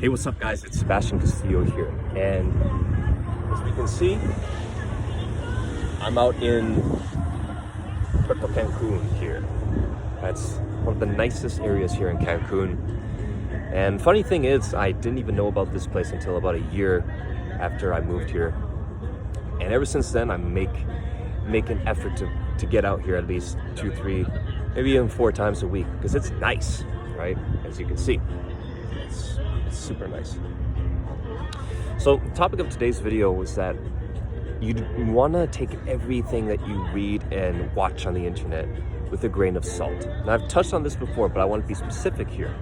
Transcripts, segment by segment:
Hey, what's up guys? It's Sebastian Castillo here, and as we can see, I'm out in Puerto Cancun here. That's one of the nicest areas here in Cancun. And funny thing is, I didn't even know about this place until about a year after I moved here. And ever since then, I make an effort to get out here at least 2, 3, maybe even 4 times a week, because it's nice, right? As you can see, it's super nice. So the topic of today's video was that you want to take everything that you read and watch on the internet with a grain of salt. And I've touched on this before, but I want to be specific here.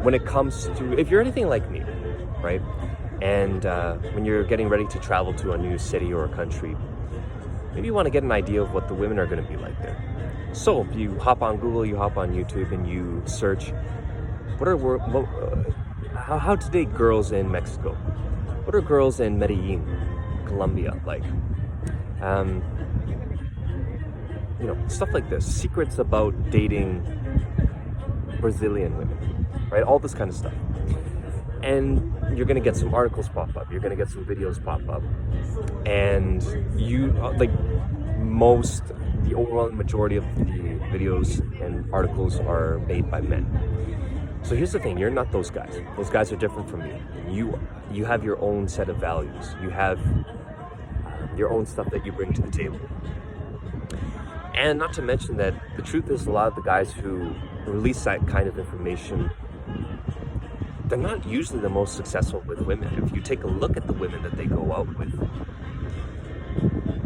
When it comes to, if you're anything like me, right? And when you're getting ready to travel to a new city or a country, maybe you want to get an idea of what the women are going to be like there. So you hop on Google, you hop on YouTube, and you search, how to date girls in Mexico? What are girls in Medellin, Colombia like? You know, stuff like this. Secrets about dating Brazilian women, right? All this kind of stuff. And you're gonna get some articles pop up. You're gonna get some videos pop up. And you, the overwhelming majority of the videos and articles are made by men. So here's the thing, you're not those guys. Those guys are different from you. You have your own set of values. You have your own stuff that you bring to the table. And not to mention that the truth is, a lot of the guys who release that kind of information, they're not usually the most successful with women. If you take a look at the women that they go out with,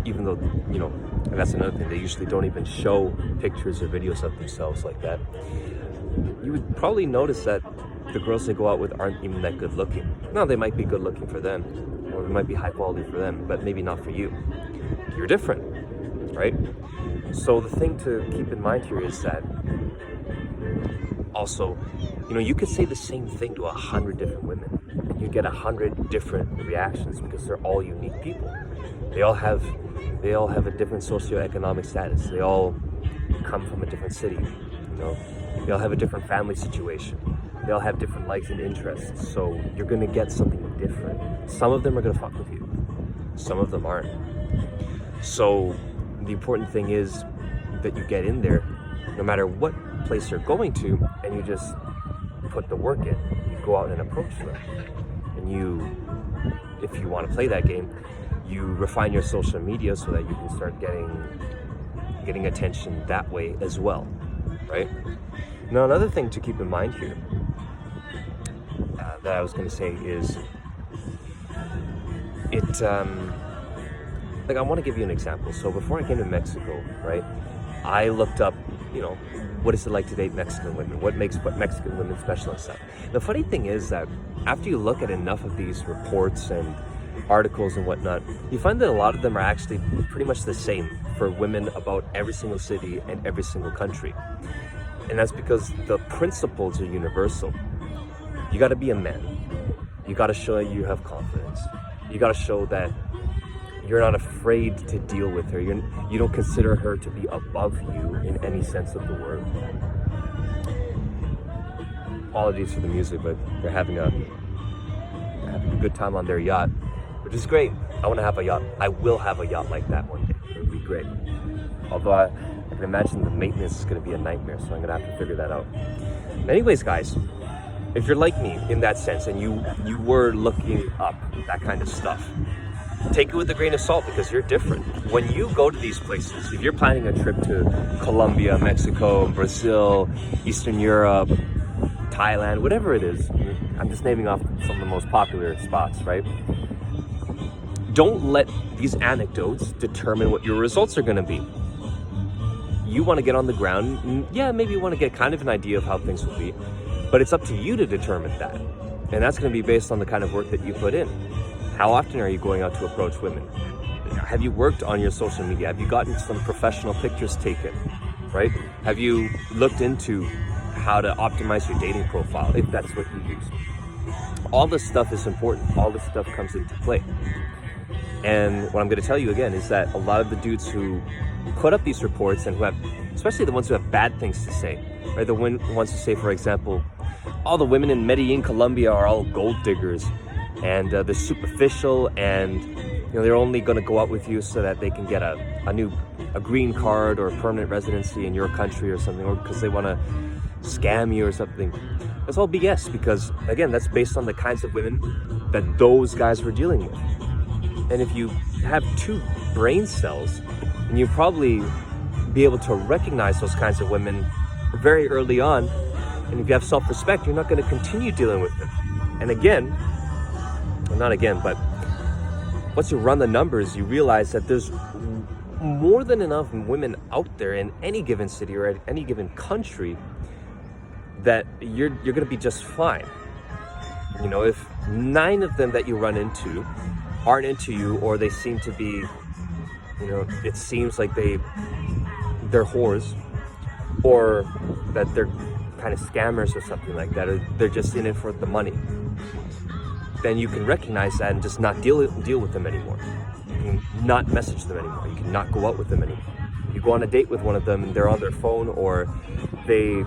even though, you know, and that's another thing, they usually don't even show pictures or videos of themselves like that. You would probably notice that the girls they go out with aren't even that good looking. Now, they might be good looking for them, or they might be high quality for them, but maybe not for you. You're different, right? So the thing to keep in mind here is that also, you know, you could say the same thing to 100 different women, and you get 100 different reactions because they're all unique people. They all have a different socioeconomic status. They all come from a different city, you know. They all have a different family situation. They all have different likes and interests. So you're gonna get something different. Some of them are gonna fuck with you. Some of them aren't. So the important thing is that you get in there, no matter what place you're going to, and you just put the work in. You go out and approach them. And you, if you want to play that game, you refine your social media so that you can start getting attention that way as well, right? Now, another thing to keep in mind here that I was going to say is, I want to give you an example. So before I came to Mexico, right, I looked up, you know, what is it like to date Mexican women? What makes Mexican women special and stuff. The funny thing is that after you look at enough of these reports and articles and whatnot, you find that a lot of them are actually pretty much the same for women about every single city and every single country. And that's because the principles are universal. You got to be a man. You got to show you have confidence. You got to show that you're not afraid to deal with her. You don't consider her to be above you in any sense of the word. Apologies for the music, but they're having a good time on their yacht, which is great. I want to have a yacht. I will have a yacht like that one day. It would be great. Although I can imagine the maintenance is going to be a nightmare, so I'm going to have to figure that out. Anyways, guys, if you're like me in that sense and you were looking up that kind of stuff, take it with a grain of salt because you're different. When you go to these places, if you're planning a trip to Colombia, Mexico, Brazil, Eastern Europe, Thailand, whatever it is, I'm just naming off some of the most popular spots, right? Don't let these anecdotes determine what your results are going to be. You want to get on the ground, yeah, maybe you want to get kind of an idea of how things will be, but it's up to you to determine that. And that's going to be based on the kind of work that you put in. How often are you going out to approach women? Have you worked on your social media? Have you gotten some professional pictures taken, right? Have you looked into how to optimize your dating profile, if that's what you use? All this stuff is important. All this stuff comes into play. And what I'm going to tell you again is that a lot of the dudes who put up these reports and who have, especially the ones who have bad things to say, right? The ones who say, for example, all the women in Medellin, Colombia are all gold diggers, and they're superficial, and they're only going to go out with you so that they can get a green card or a permanent residency in your country or something, or because they want to scam you or something. That's all BS, because again, that's based on the kinds of women that those guys were dealing with. And if you have 2 brain cells, and you probably be able to recognize those kinds of women very early on, and if you have self-respect, you're not going to continue dealing with them. And again, well, not again, but once you run the numbers, you realize that there's more than enough women out there in any given city or at any given country that you're going to be just fine. If 9 of them that you run into aren't into you, or they seem to be, it seems like they're whores, or that they're kind of scammers or something like that, or they're just in it for the money, then you can recognize that and just not deal with them anymore. You can not message them anymore. You can not go out with them anymore. You go on a date with one of them and they're on their phone, or they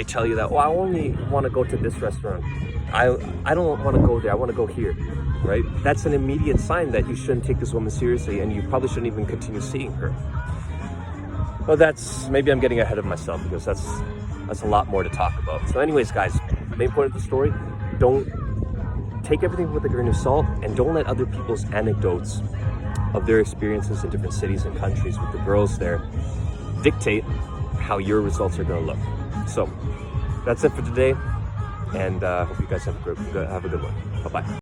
tell you that, I only want to go to this restaurant. I don't want to go there. I want to go here, right? That's an immediate sign that you shouldn't take this woman seriously, and you probably shouldn't even continue seeing her. Well, maybe I'm getting ahead of myself, because that's a lot more to talk about. So anyways, guys, main point of the story, don't take everything with a grain of salt, and don't let other people's anecdotes of their experiences in different cities and countries with the girls there dictate how your results are going to look. So that's it for today, and hope you guys have a good one. Bye-bye.